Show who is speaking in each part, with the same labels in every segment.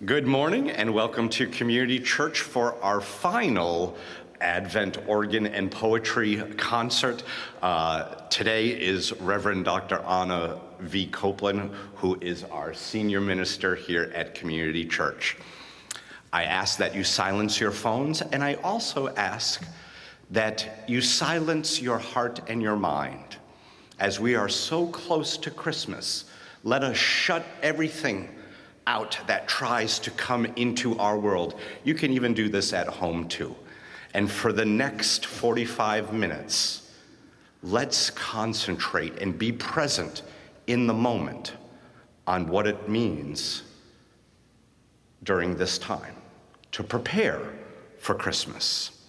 Speaker 1: Good morning and welcome to Community Church for our final Advent organ and poetry concert. Today is Reverend Dr. Anna V. Copeland, who is our senior minister here at Community Church. I ask that you silence your phones, and I also ask that you silence your heart and your mind. As we are so close to Christmas, let us shut everything out that tries to come into our world. You can even do this at home too. And for the next 45 minutes, let's concentrate and be present in the moment on what it means during this time to prepare for Christmas.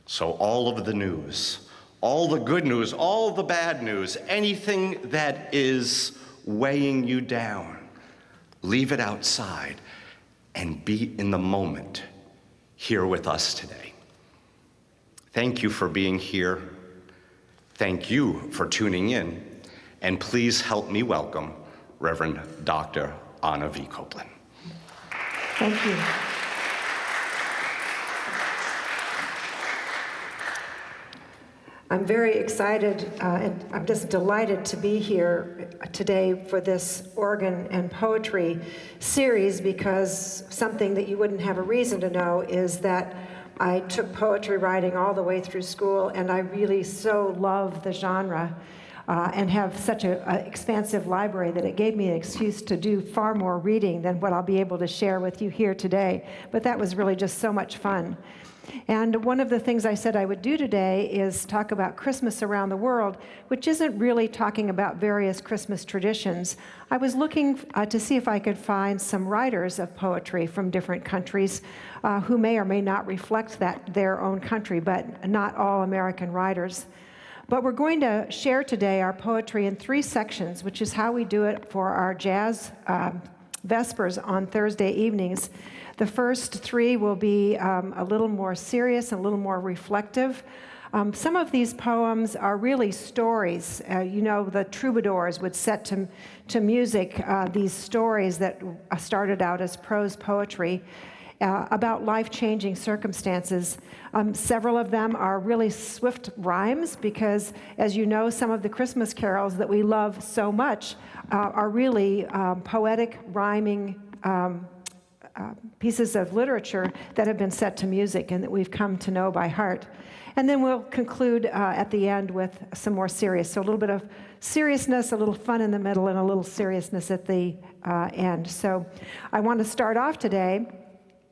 Speaker 1: So all of the news, all the good news, all the bad news, anything that is weighing you down, leave it outside and be in the moment here with us today. Thank you for being here. Thank you for tuning in. And please help me welcome Reverend Dr. Anna V. Copeland.
Speaker 2: Thank you. I'm very excited and I'm just delighted to be here today for this organ and poetry series, because something that you wouldn't have a reason to know is that I took poetry writing all the way through school, and I really so love the genre and have such an expansive library that it gave me an excuse to do far more reading than what I'll be able to share with you here today. But that was really just so much fun. And one of the things I said I would do today is talk about Christmas around the world, which isn't really talking about various Christmas traditions. I was looking to see if I could find some writers of poetry from different countries who may or may not reflect their own country, but not all American writers. But we're going to share today our poetry in 3 sections, which is how we do it for our jazz vespers on Thursday evenings. The first 3 will be a little more serious and a little more reflective. Some of these poems are really stories. You know, the troubadours would set to music these stories that started out as prose poetry about life-changing circumstances. Several of them are really swift rhymes because, as you know, some of the Christmas carols that we love so much are really poetic, rhyming pieces of literature that have been set to music and that we've come to know by heart. And then we'll conclude at the end with some more serious. So a little bit of seriousness, a little fun in the middle, and a little seriousness at the end. So I want to start off today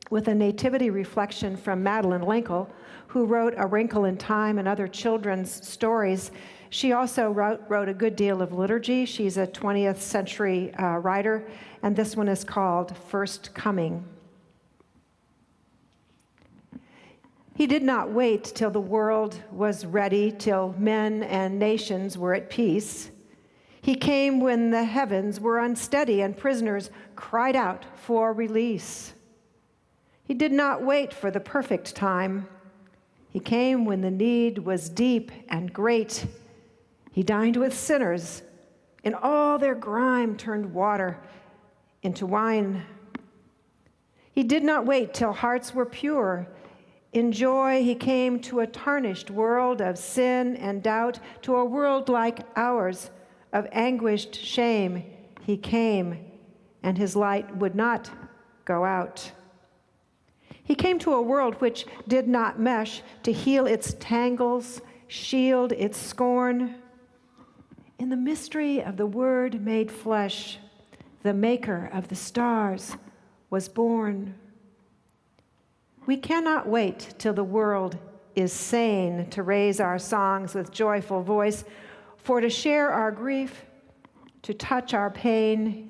Speaker 2: with a nativity reflection from Madeleine L'Engle, who wrote A Wrinkle in Time and other children's stories. She also wrote a good deal of liturgy. She's a 20th century writer, and this one is called First Coming. He did not wait till the world was ready, till men and nations were at peace. He came when the heavens were unsteady and prisoners cried out for release. He did not wait for the perfect time. He came when the need was deep and great. He dined with sinners, and all their grime turned water into wine. He did not wait till hearts were pure. In joy, he came to a tarnished world of sin and doubt, to a world like ours of anguished shame. He came, and his light would not go out. He came to a world which did not mesh to heal its tangles, shield its scorn. In the mystery of the Word made flesh, the maker of the stars was born. We cannot wait till the world is sane to raise our songs with joyful voice, for to share our grief, to touch our pain,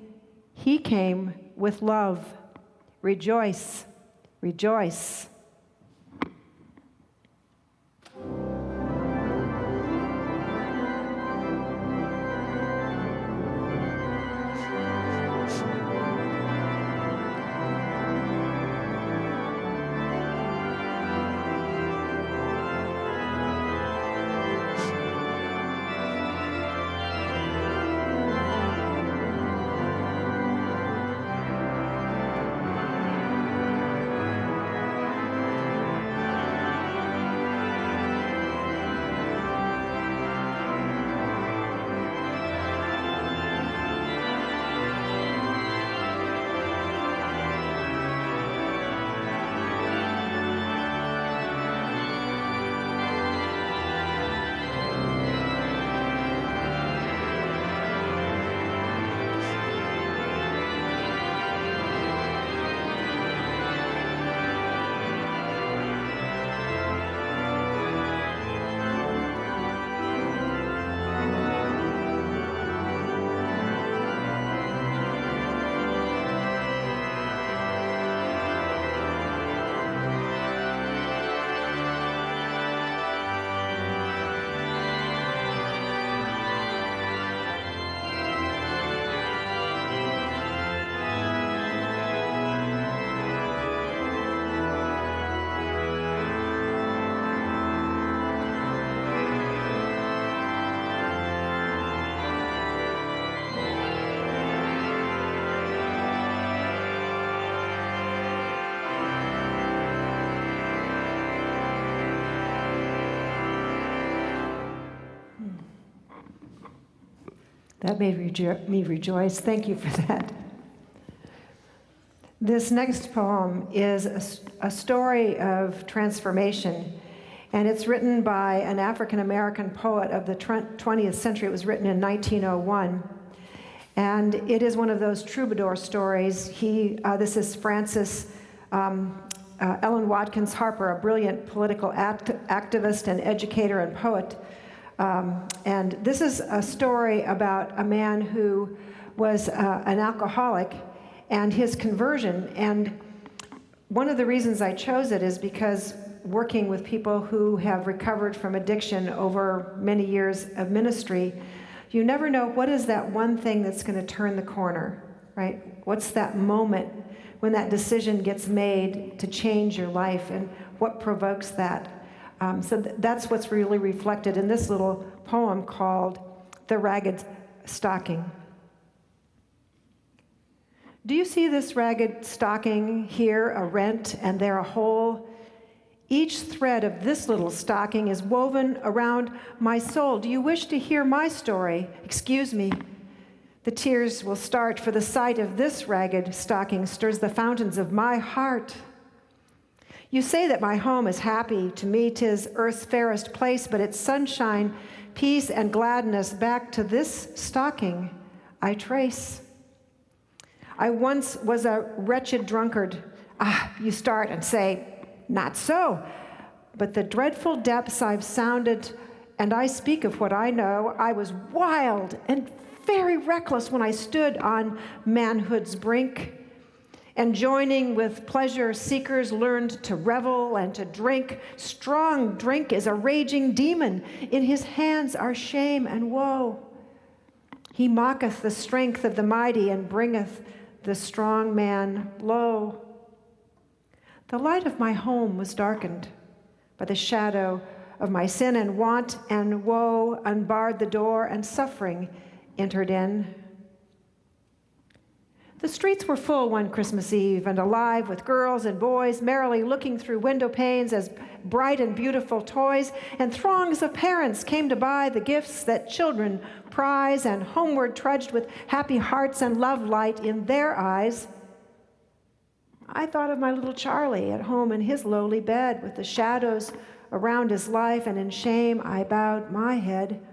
Speaker 2: he came with love. Rejoice, rejoice. That made me rejoice. Thank you for that. This next poem is a story of transformation, and it's written by an African-American poet of the 20th century. It was written in 1901, and it is one of those troubadour stories. This is Francis Ellen Watkins Harper, a brilliant political activist and educator and poet. And this is a story about a man who was an alcoholic and his conversion. And one of the reasons I chose it is because working with people who have recovered from addiction over many years of ministry, you never know what is that one thing that's going to turn the corner, right? What's that moment when that decision gets made to change your life, and what provokes that? That's what's really reflected in this little poem called The Ragged Stocking. Do you see this ragged stocking, here a rent and there a hole? Each thread of this little stocking is woven around my soul. Do you wish to hear my story? Excuse me. The tears will start, for the sight of this ragged stocking stirs the fountains of my heart. You say that my home is happy. To me, 'tis earth's fairest place, but its sunshine, peace, and gladness back to this stocking I trace. I once was a wretched drunkard. You start and say, not so. But the dreadful depths I've sounded, and I speak of what I know, I was wild and very reckless when I stood on manhood's brink. And joining with pleasure seekers learned to revel and to drink. Strong drink is a raging demon. In his hands are shame and woe. He mocketh the strength of the mighty and bringeth the strong man low. The light of my home was darkened by the shadow of my sin, and want and woe unbarred the door, and suffering entered in. The streets were full one Christmas Eve, and alive with girls and boys merrily looking through window panes as bright and beautiful toys, and throngs of parents came to buy the gifts that children prize, and homeward trudged with happy hearts and love light in their eyes. I thought of my little Charlie at home in his lowly bed with the shadows around his life, and in shame I bowed my head.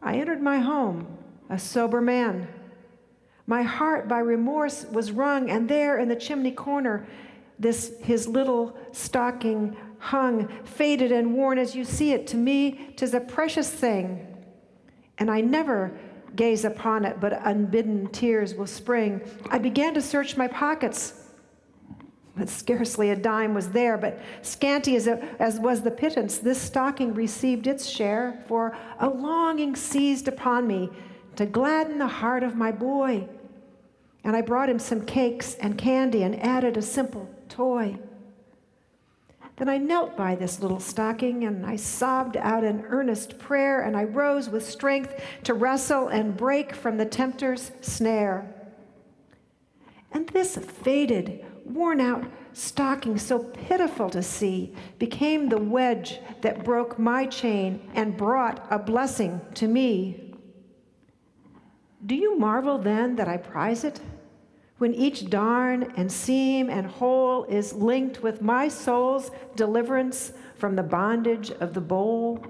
Speaker 2: I entered my home, a sober man. My heart by remorse was wrung, and there in the chimney corner, his little stocking hung, faded and worn as you see it. To me, 'tis a precious thing, and I never gaze upon it, but unbidden tears will spring. I began to search my pockets, but scarcely a dime was there. But scanty as was the pittance, this stocking received its share, for a longing seized upon me to gladden the heart of my boy. And I brought him some cakes and candy and added a simple toy. Then I knelt by this little stocking, and I sobbed out an earnest prayer, and I rose with strength to wrestle and break from the tempter's snare. And this faded, worn-out stocking, so pitiful to see, became the wedge that broke my chain and brought a blessing to me. Do you marvel then that I prize it, when each darn and seam and hole is linked with my soul's deliverance from the bondage of the bowl?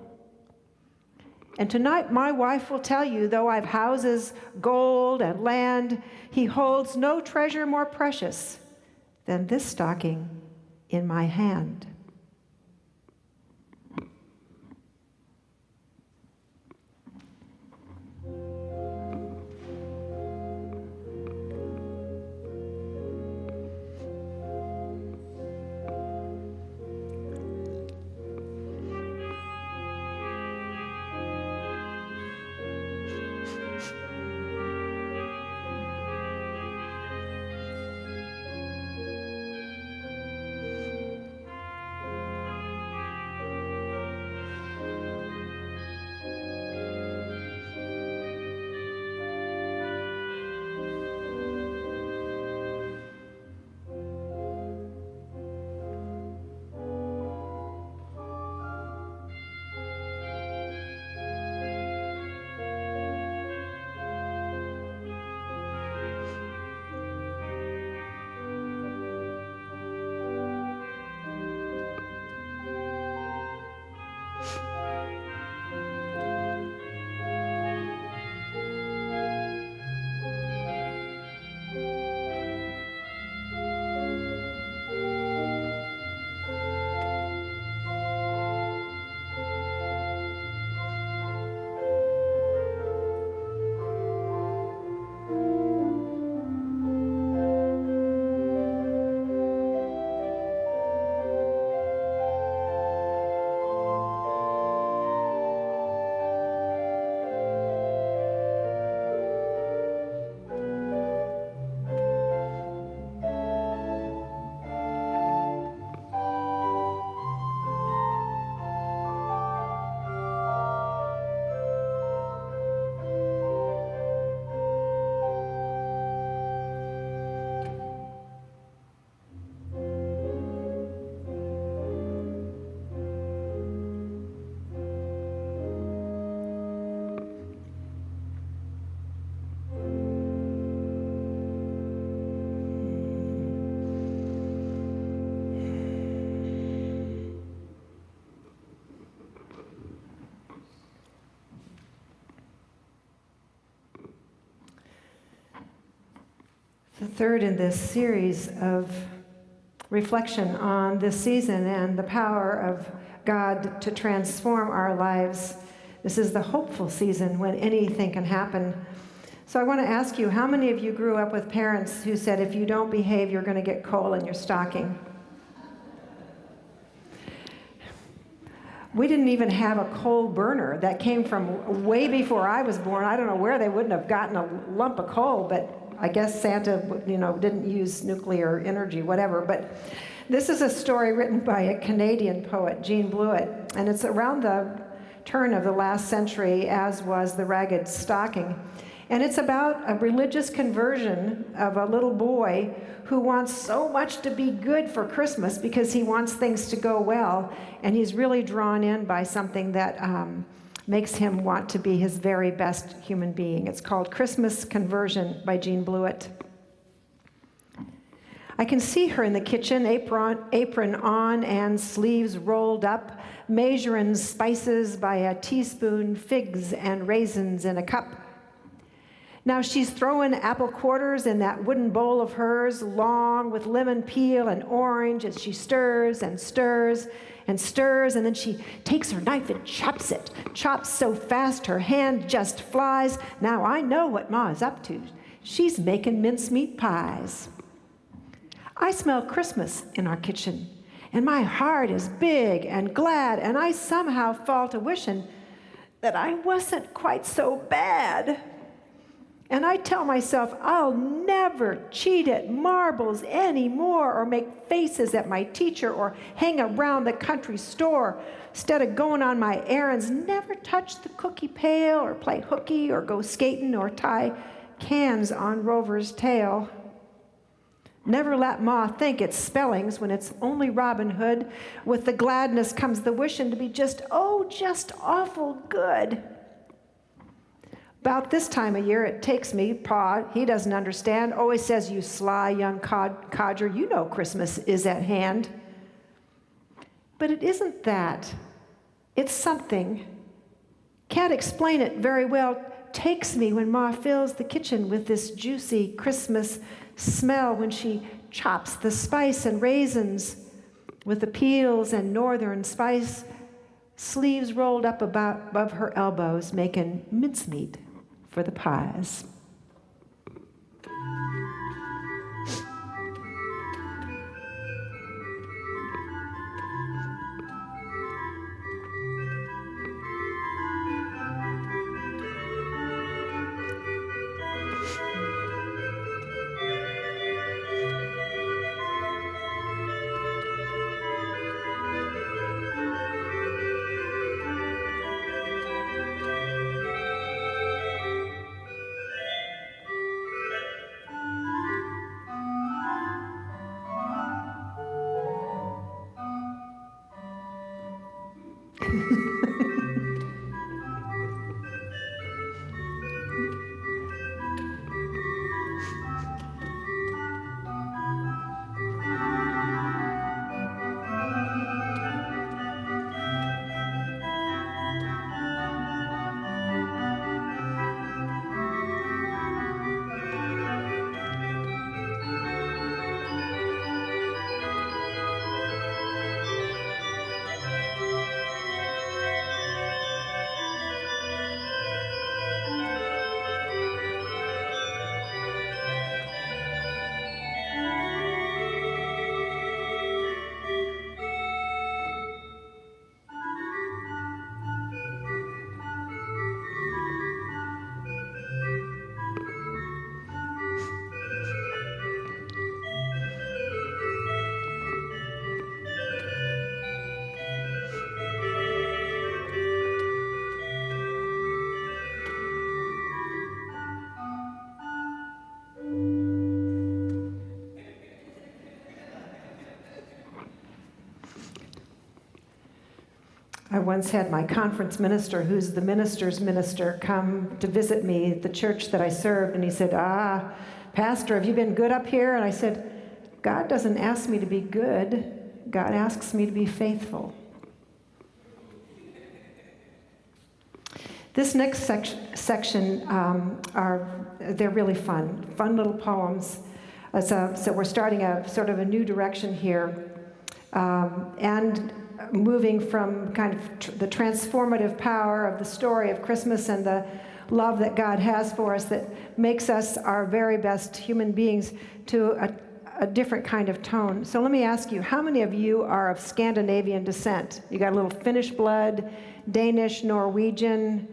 Speaker 2: And tonight my wife will tell you, though I've houses, gold, and land, he holds no treasure more precious than this stocking in my hand. the third in this series of reflection on this season and the power of God to transform our lives. This is the hopeful season when anything can happen. So I want to ask you, how many of you grew up with parents who said, if you don't behave, you're going to get coal in your stocking? We didn't even have a coal burner. That came from way before I was born. I don't know where they wouldn't have gotten a lump of coal, but I guess Santa, didn't use nuclear energy, whatever. But this is a story written by a Canadian poet, Jean Blewett, and it's around the turn of the last century, as was the ragged stocking. And it's about a religious conversion of a little boy who wants so much to be good for Christmas because he wants things to go well, and he's really drawn in by something that makes him want to be his very best human being. It's called Christmas Conversion by Jean Blewett. I can see her in the kitchen, apron on and sleeves rolled up, measuring spices by a teaspoon, figs and raisins in a cup. Now she's throwing apple quarters in that wooden bowl of hers, long with lemon peel and orange, as she stirs and stirs and stirs, and then she takes her knife and chops it. Chops so fast her hand just flies. Now I know what Ma is up to. She's making mincemeat pies. I smell Christmas in our kitchen, and my heart is big and glad, and I somehow fall to wishing that I wasn't quite so bad. And I tell myself I'll never cheat at marbles anymore or make faces at my teacher or hang around the country store instead of going on my errands. Never touch the cookie pail or play hooky or go skating or tie cans on Rover's tail. Never let Ma think it's spellings when it's only Robin Hood. With the gladness comes the wishing to be just awful good. About this time of year, it takes me, Pa, he doesn't understand, always says, you sly young codger, you know Christmas is at hand. But it isn't that. It's something. Can't explain it very well. Takes me when Ma fills the kitchen with this juicy Christmas smell when she chops the spice and raisins with the peels and northern spice, sleeves rolled up above her elbows, making mincemeat for the pies. I once had my conference minister, who's the minister's minister, come to visit me at the church that I served, and he said, Pastor, have you been good up here? And I said, God doesn't ask me to be good. God asks me to be faithful. This next section they're really fun little poems. So we're starting a sort of a new direction here, and moving from kind of the transformative power of the story of Christmas and the love that God has for us that makes us our very best human beings to a different kind of tone. So let me ask you, how many of you are of Scandinavian descent? You got a little Finnish blood, Danish, Norwegian,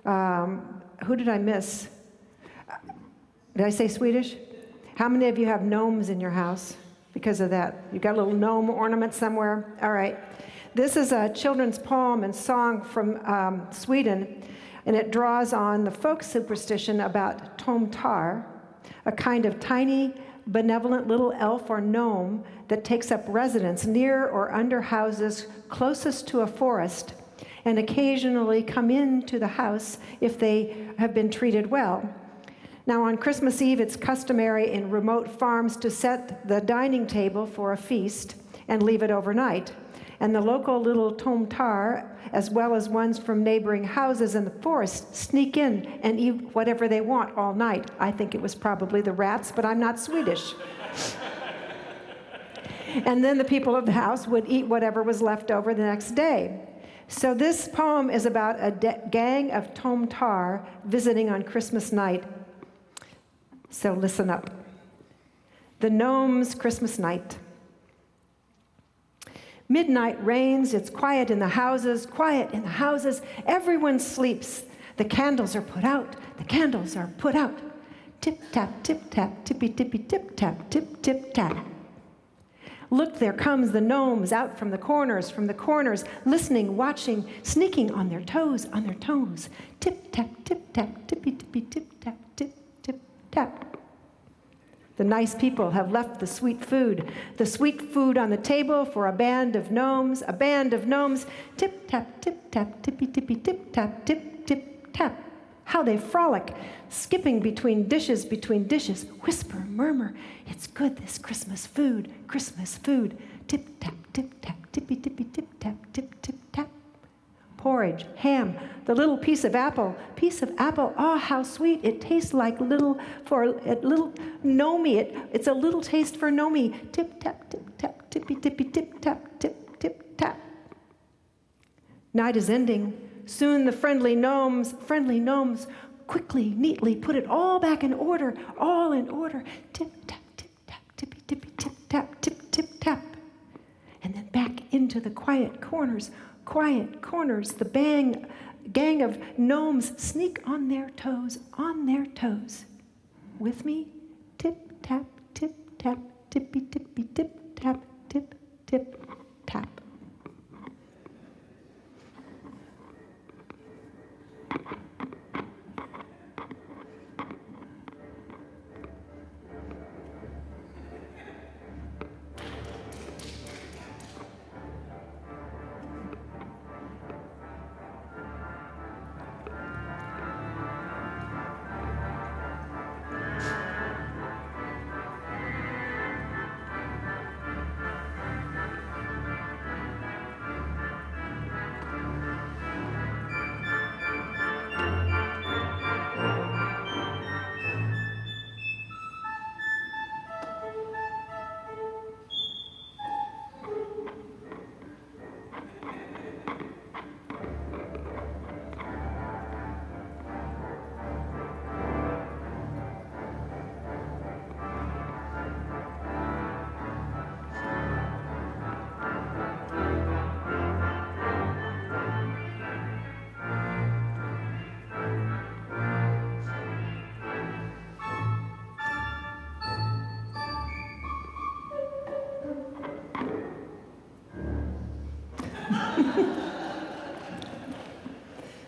Speaker 2: who did I miss? Did I say Swedish? How many of you have gnomes in your house because of that? You got a little gnome ornament somewhere? All right. This is a children's poem and song from Sweden, and it draws on the folk superstition about tomtar, a kind of tiny, benevolent little elf or gnome that takes up residence near or under houses closest to a forest, and occasionally come into the house if they have been treated well. Now, on Christmas Eve, it's customary in remote farms to set the dining table for a feast and leave it overnight. And the local little tomtar, as well as ones from neighboring houses in the forest, sneak in and eat whatever they want all night. I think it was probably the rats, but I'm not Swedish. And then the people of the house would eat whatever was left over the next day. So this poem is about a gang of tomtar visiting on Christmas night. So listen up. The Gnomes' Christmas Night. Midnight reigns, it's quiet in the houses, quiet in the houses. Everyone sleeps. The candles are put out, the candles are put out. Tip-tap, tip-tap, tippy-tippy, tip-tap, tip-tip-tap. Look, there comes the gnomes out from the corners, listening, watching, sneaking on their toes, on their toes. Tip-tap, tip-tap, tippy-tippy, tip-tap, tip-tip-tap. The nice people have left the sweet food on the table for a band of gnomes, tip-tap, tip-tap, tippy-tippy, tip-tap, tip-tip-tap. How they frolic, skipping between dishes, whisper, murmur, it's good, this Christmas food, tip-tap, tip-tap, tippy-tippy, tip-tap, tip-tip-tap. Porridge, ham, the little piece of apple, oh, how sweet, it tastes like little gnomey, it's a little taste for gnomey, tip-tap, tip-tap, tippy-tippy, tip-tap, tip-tip-tap. Night is ending. Soon the friendly gnomes, quickly, neatly put it all back in order, all in order. Tip-tap, tip-tap, tippy-tippy, tip-tap, tip-tip-tap. And then back into the quiet corners, the gang of gnomes sneak on their toes. With me? Tip-tap, tip-tap, tippy-tippy, tip-tap, tip-tip-tap.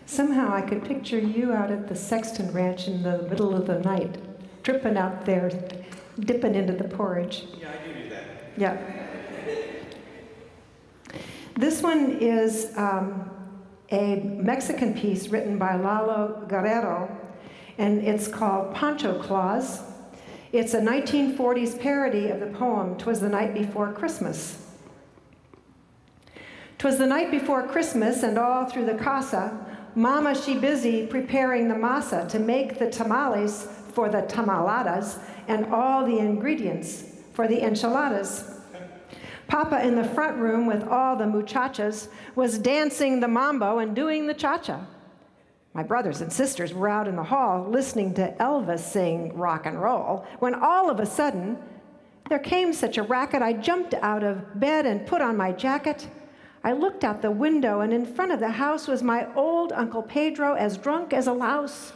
Speaker 2: Somehow I could picture you out at the Sexton Ranch in the middle of the night, tripping out there, dipping into the porridge.
Speaker 1: Yeah, I do that.
Speaker 2: Yeah. This one is a Mexican piece written by Lalo Guerrero, and it's called Pancho Claus. It's a 1940s parody of the poem, "'Twas the Night Before Christmas." 'Twas the night before Christmas, and all through the casa, Mama she busy preparing the masa to make the tamales for the tamaladas and all the ingredients for the enchiladas. Papa in the front room with all the muchachas was dancing the mambo and doing the cha-cha. My brothers and sisters were out in the hall listening to Elvis sing rock and roll, when all of a sudden, there came such a racket, I jumped out of bed and put on my jacket. I looked out the window, and in front of the house was my old Uncle Pedro, as drunk as a louse.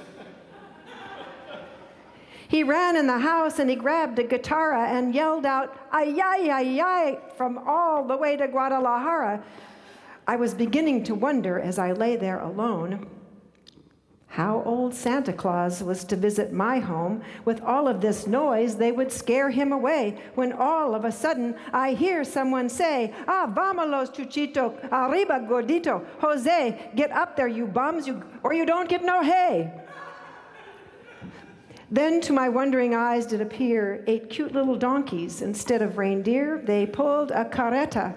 Speaker 2: He ran in the house, and he grabbed a guitarra and yelled out, ay, ay, ay, ay, from all the way to Guadalajara. I was beginning to wonder, as I lay there alone, how old Santa Claus was to visit my home. With all of this noise, they would scare him away, when all of a sudden I hear someone say, ah, vámonos, Chuchito, arriba, gordito, Jose, get up there, you bums, or you don't get no hay. Then to my wondering eyes did appear 8 cute little donkeys. Instead of reindeer, they pulled a carreta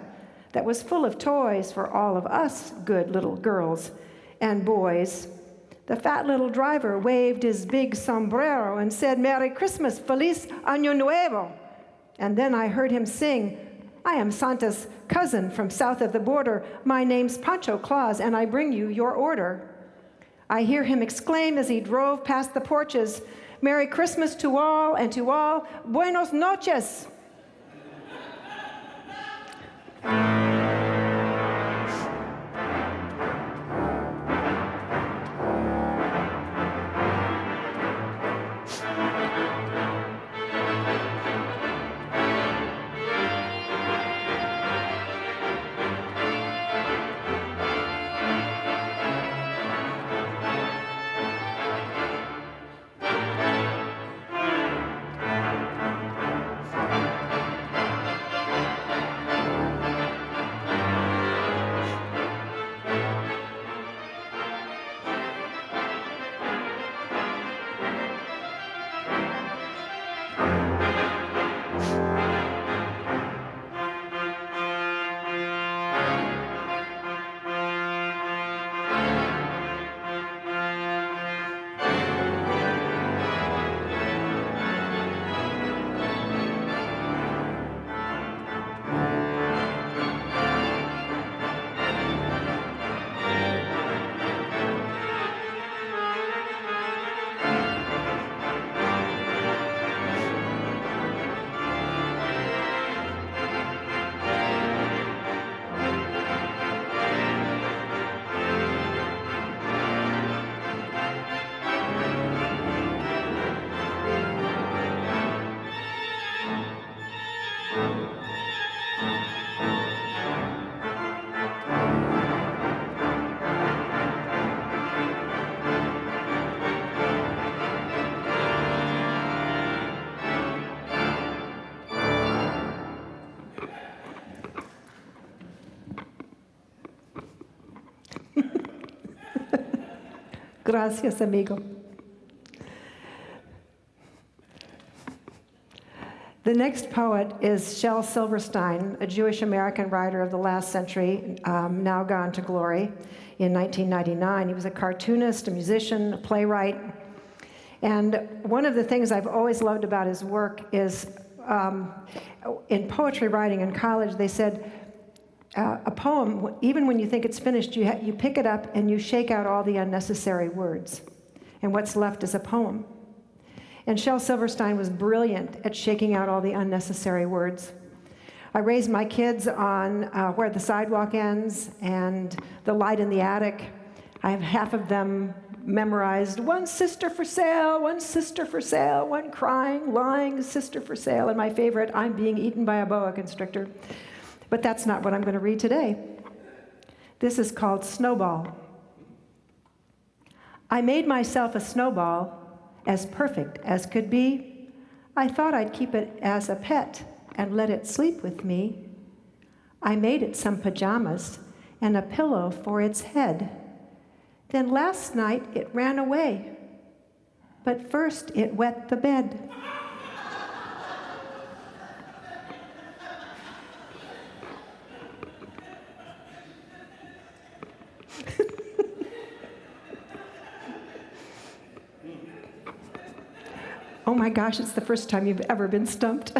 Speaker 2: that was full of toys for all of us good little girls and boys. The fat little driver waved his big sombrero and said, Merry Christmas, Feliz Año Nuevo. And then I heard him sing, I am Santa's cousin from south of the border. My name's Pancho Claus, and I bring you your order. I hear him exclaim as he drove past the porches, Merry Christmas to all, and to all, buenos noches. Gracias, amigo. The next poet is Shel Silverstein, a Jewish-American writer of the last century, now gone to glory in 1999. He was a cartoonist, a musician, a playwright. And one of the things I've always loved about his work is, in poetry writing in college, they said, a poem, even when you think it's finished, you pick it up and you shake out all the unnecessary words. And what's left is a poem. And Shel Silverstein was brilliant at shaking out all the unnecessary words. I raised my kids on Where the Sidewalk Ends and The Light in the Attic. I have half of them memorized, one sister for sale, one sister for sale, one crying, lying sister for sale, and my favorite, I'm being eaten by a boa constrictor. But that's not what I'm going to read today. This is called Snowball. I made myself a snowball as perfect as could be. I thought I'd keep it as a pet and let it sleep with me. I made it some pajamas and a pillow for its head. Then last night it ran away, but first it wet the bed. Oh my gosh, it's the first time you've ever been stumped.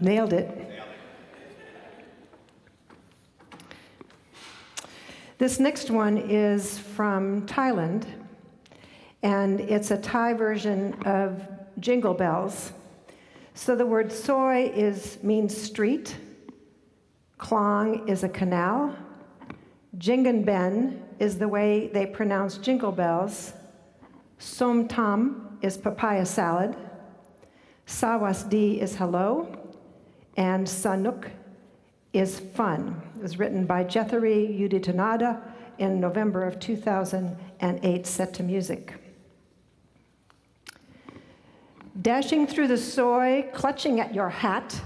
Speaker 2: Nailed it. This next one is from Thailand, and it's a Thai version of Jingle Bells. So the word soy means street, klong is a canal, Jingan is the way they pronounce jingle bells, som tam is papaya salad, sawasdi is hello, and Sanuk is fun. It was written by Jethari Uditanada in November of 2008, set to music. Dashing through the soy, clutching at your hat,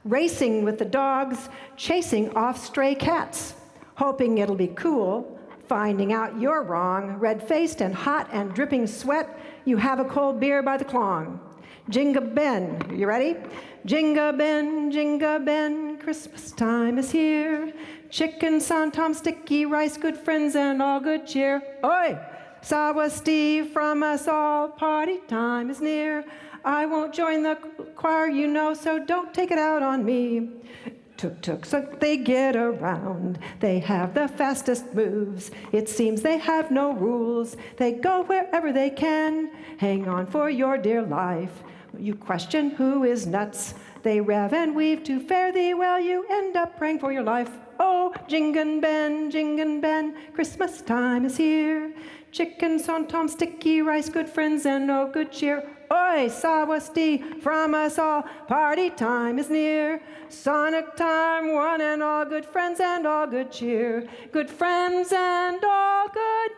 Speaker 2: racing with the dogs, chasing off stray cats, hoping it'll be cool, finding out you're wrong, red-faced and hot and dripping sweat, you have a cold beer by the clong. Jinga Ben, you ready? Jinga Ben, Christmas time is here. Chicken, san tom, sticky rice, good friends and all good cheer. Oi! Sawasti from us all, party time is near. I won't join the choir, you know, so don't take it out on me. Tuk-tuk, so they get around. They have the fastest moves. It seems they have no rules. They go wherever they can. Hang on for your dear life. You question who is nuts. They rev and weave to fare thee well. You end up praying for your life. Oh, Jingan Ben, Christmas time is here. Chicken, son tom, sticky rice, good friends and no good cheer. Oi, Sawasti, from us all, party time is near. Sonic time, one and all, good friends and all good cheer. Good friends and all good.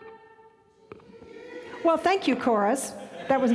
Speaker 2: Well, thank you, chorus. That was...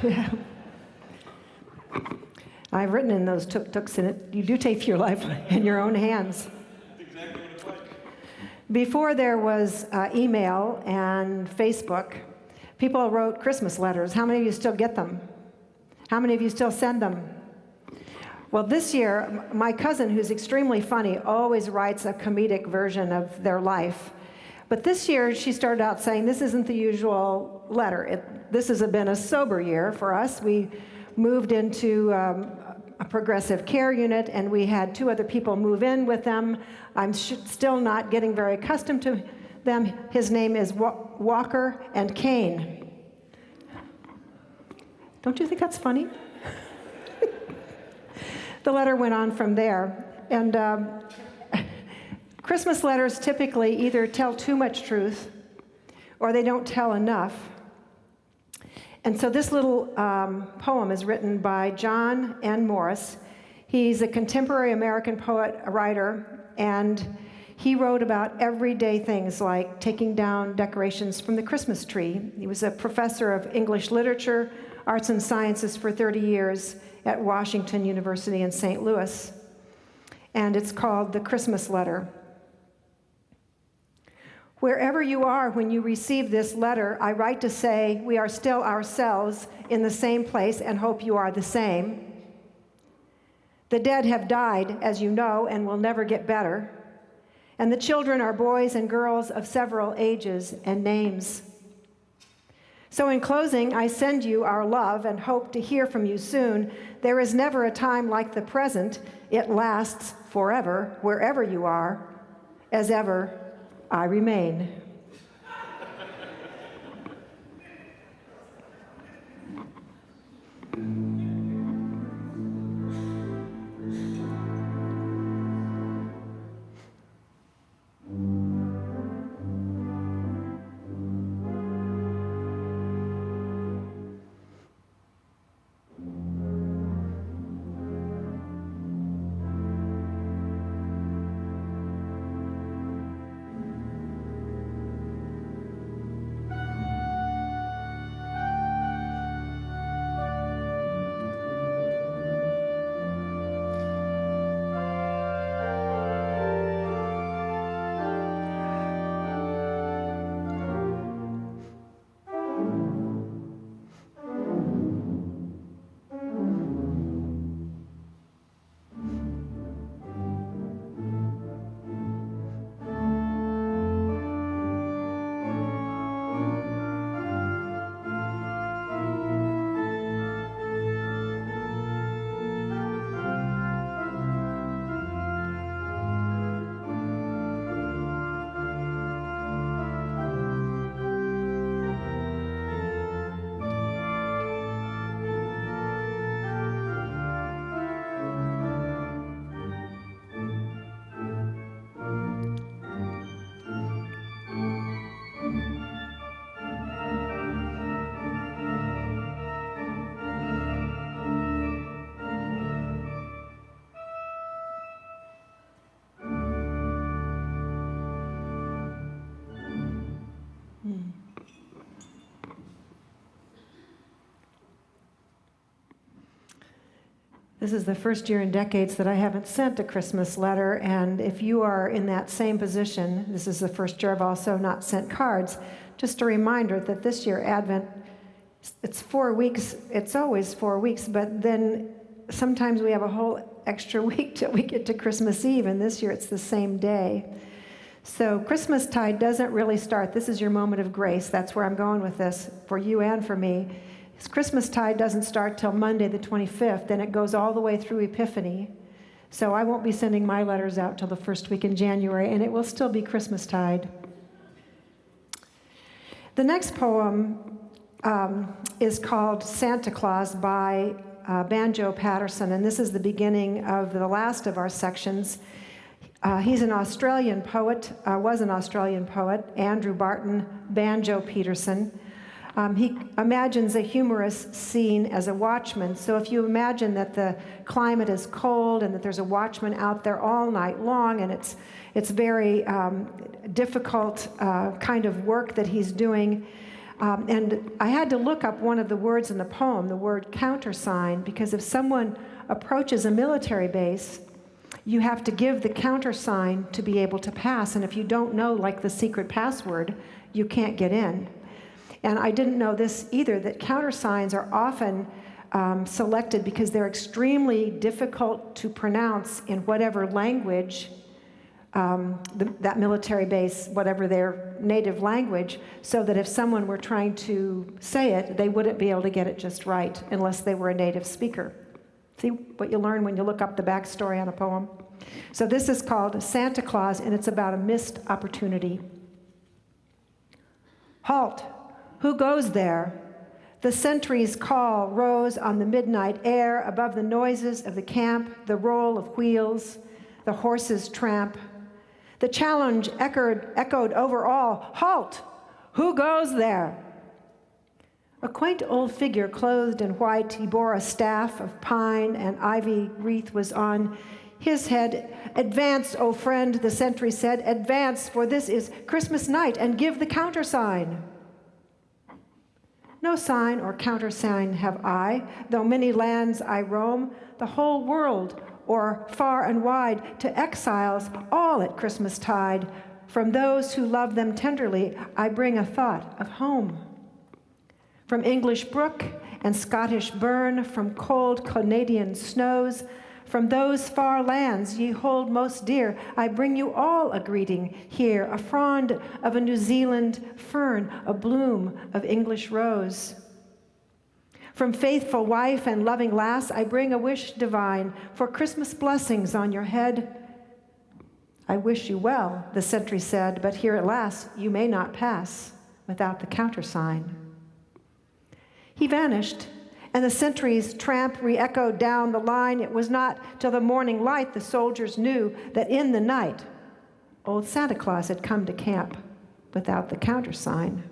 Speaker 2: Yeah. I've written in those tuk-tuks, and you do take your life in your own hands.
Speaker 1: That's exactly what it's like.
Speaker 2: Before there was email and Facebook, people wrote Christmas letters. How many of you still get them? How many of you still send them? Well, this year, my cousin, who's extremely funny, always writes a comedic version of their life. But this year, she started out saying, this isn't the usual letter. This has been a sober year for us. We moved into a progressive care unit, and we had 2 other people move in with them. I'm still not getting very accustomed to them. His name is Walker and Kane. Don't you think that's funny? The letter went on from there. And Christmas letters typically either tell too much truth or they don't tell enough. And so this little poem is written by John N. Morris. He's a contemporary American poet, a writer, and He wrote about everyday things like taking down decorations from the Christmas tree. He was a professor of English literature, arts and sciences for 30 years at Washington University in St. Louis. And it's called The Christmas Letter. Wherever you are when you receive this letter, I write to say we are still ourselves in the same place and hope you are the same. The dead have died, as you know, and will never get better. And the children are boys and girls of several ages and names. So in closing, I send you our love and hope to hear from you soon. There is never a time like the present. It lasts forever, wherever you are. As ever, I remain. This is the first year in decades that I haven't sent a Christmas letter, and if you are in that same position, this is the first year I've also not sent cards. Just a reminder that this year Advent, it's 4 weeks, it's always 4 weeks, but then sometimes we have a whole extra week till we get to Christmas Eve, and this year it's the same day. So Christmastide doesn't really start. This is your moment of grace. That's where I'm going with this, for you and for me. Christmastide doesn't start till Monday the 25th, and it goes all the way through Epiphany. So I won't be sending my letters out till the first week in January, and it will still be Christmastide. The next poem is called Santa Claus by Banjo Patterson, and this is the beginning of the last of our sections. He's an Australian poet, was an Australian poet, Andrew Barton Banjo Peterson. He imagines a humorous scene as a watchman. So if you imagine that the climate is cold and that there's a watchman out there all night long, and it's very difficult kind of work that he's doing. And I had to look up one of the words in the poem, the word countersign, because if someone approaches a military base, you have to give the countersign to be able to pass. And if you don't know, like, the secret password, you can't get in. And I didn't know this either, that countersigns are often selected because they're extremely difficult to pronounce in whatever language that military base, whatever their native language, so that if someone were trying to say it, they wouldn't be able to get it just right unless they were a native speaker. See what you learn when you look up the backstory on a poem? So this is called Santa Claus, and it's about a missed opportunity. Halt! Who goes there? The sentry's call rose on the midnight air above the noises of the camp, the roll of wheels, the horse's tramp. The challenge echoed over all. Halt! Who goes there? A quaint old figure clothed in white, he bore a staff of pine and ivy wreath was on his head. "Advance, O friend," the sentry said, "advance, for this is Christmas night, and give the countersign." "No sign or countersign have I, though many lands I roam, the whole world, or far and wide, to exiles all at Christmas tide. From those who love them tenderly, I bring a thought of home. From English brook and Scottish burn, from cold Canadian snows, from those far lands ye hold most dear, I bring you all a greeting here, a frond of a New Zealand fern, a bloom of English rose. From faithful wife and loving lass, I bring a wish divine for Christmas blessings on your head. I wish you well, the sentry said, but here at last you may not pass without the countersign. He vanished, and the sentry's tramp re-echoed down the line. It was not till the morning light the soldiers knew that in the night old Santa Claus had come to camp without the countersign.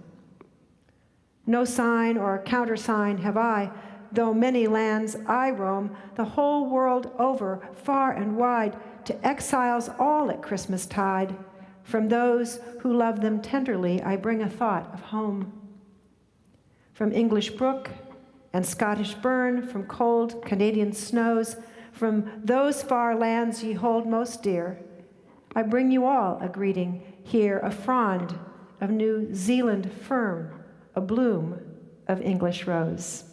Speaker 2: No sign or countersign have I, though many lands I roam, the whole world over, far and wide, to exiles all at Christmas tide. From those who love them tenderly, I bring a thought of home. From English brook and Scottish burn, from cold Canadian snows, from those far lands ye hold most dear, I bring you all a greeting here, a frond of New Zealand fern, a bloom of English rose.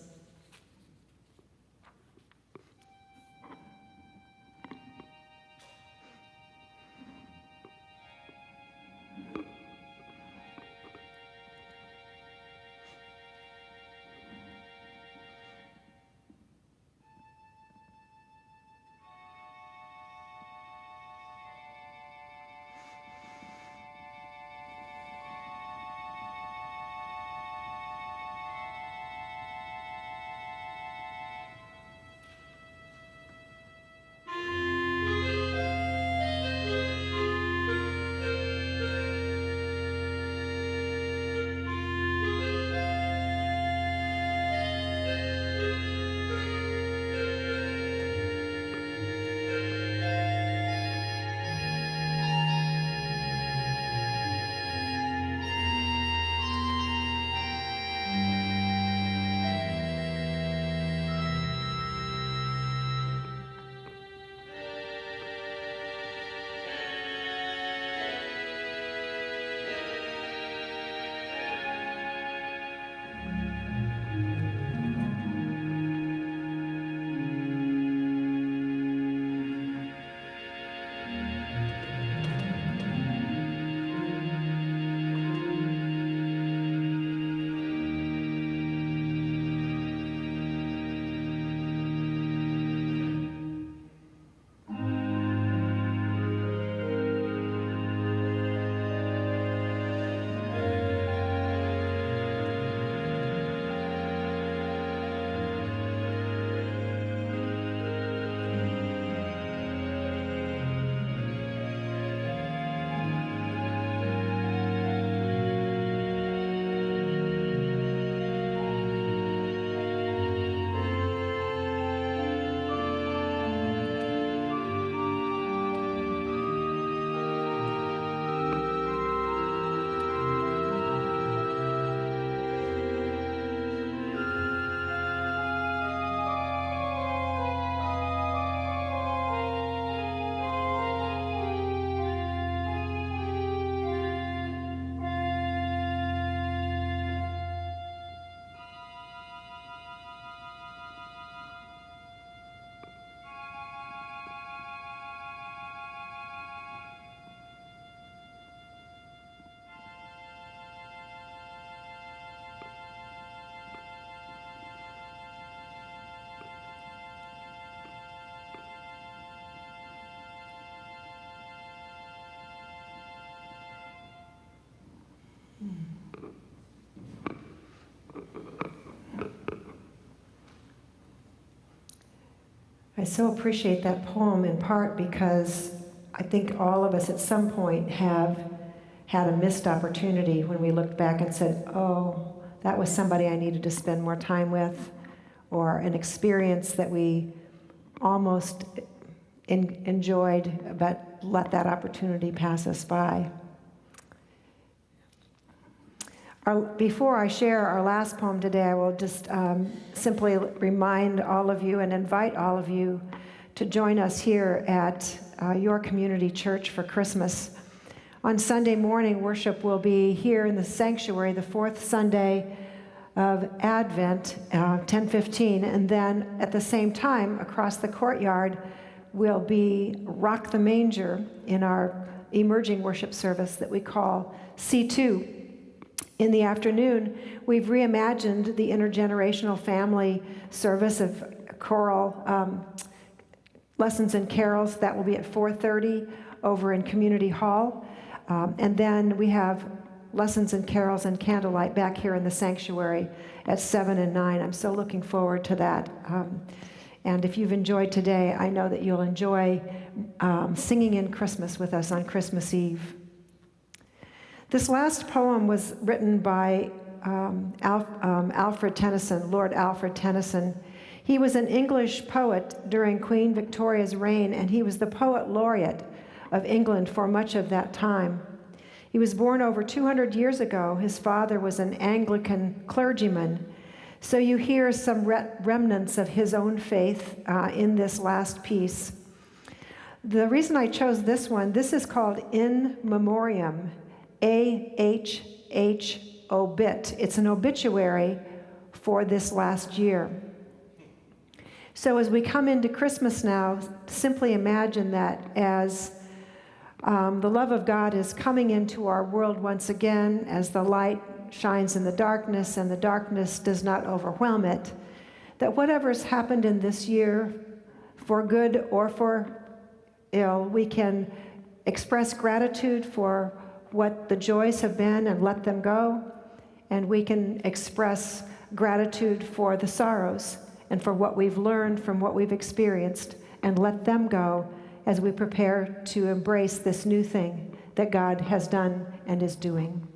Speaker 2: I so appreciate that poem in part because I think all of us at some point have had a missed opportunity when we looked back and said, oh, that was somebody I needed to spend more time with, or an experience that we almost enjoyed, but let that opportunity pass us by. Before I share our last poem today, I will just simply remind all of you and invite all of you to join us here at your community church for Christmas. On Sunday morning, worship will be here in the sanctuary, the fourth Sunday of Advent, 10:15, and then at the same time, across the courtyard, will be Rock the Manger in our emerging worship service that we call C2. In the afternoon, we've reimagined the intergenerational family service of choral lessons and carols. That will be at 4:30 over in Community Hall. And then we have lessons and carols and candlelight back here in the sanctuary at 7 and 9. I'm so looking forward to that. And if you've enjoyed today, I know that you'll enjoy singing in Christmas with us on Christmas Eve. This last poem was written by Alfred Tennyson, Lord Alfred Tennyson. He was an English poet during Queen Victoria's reign, and he was the poet laureate of England for much of that time. He was born over 200 years ago. His father was an Anglican clergyman. So you hear some remnants of his own faith in this last piece. The reason I chose this one, this is called In Memoriam, A-H-H obit. It's an obituary for this last year. So as we come into Christmas now, simply imagine that as the love of God is coming into our world once again, as the light shines in the darkness and the darkness does not overwhelm it, that whatever's happened in this year, for good or for ill, we can express gratitude for what the joys have been and let them go, and we can express gratitude for the sorrows and for what we've learned from what we've experienced and let them go as we prepare to embrace this new thing that God has done and is doing.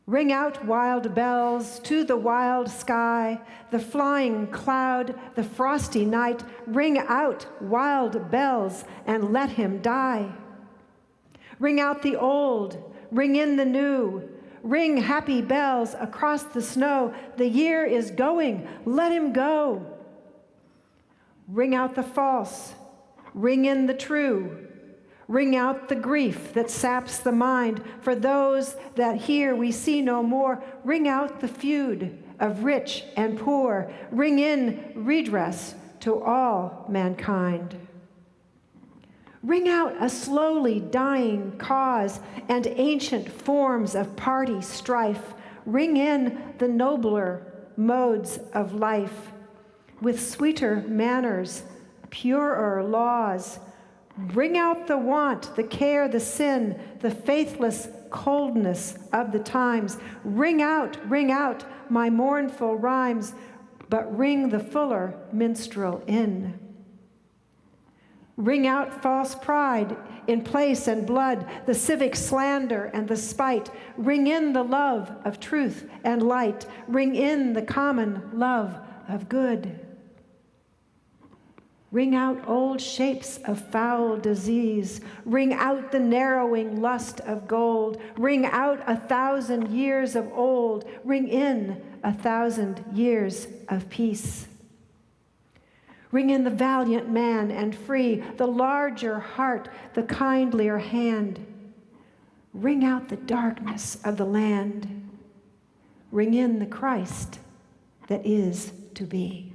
Speaker 2: Ring out wild bells to the wild sky, the flying cloud, the frosty night. Ring out wild bells and let him die. Ring out the old, ring in the new. Ring happy bells across the snow. The year is going, let him go. Ring out the false, ring in the true. Ring out the grief that saps the mind. For those that here we see no more, ring out the feud of rich and poor. Ring in redress to all mankind. Ring out a slowly dying cause and ancient forms of party strife. Ring in the nobler modes of life with sweeter manners, purer laws. Ring out the want, the care, the sin, the faithless coldness of the times. Ring out my mournful rhymes, but ring the fuller minstrel in. Ring out false pride in place and blood, the civic slander and the spite. Ring in the love of truth and light. Ring in the common love of good. Ring out old shapes of foul disease. Ring out the narrowing lust of gold. Ring out 1,000 years of old. Ring in 1,000 years of peace. Ring in the valiant man and free, the larger heart, the kindlier hand. Ring out the darkness of the land. Ring in the Christ that is to be.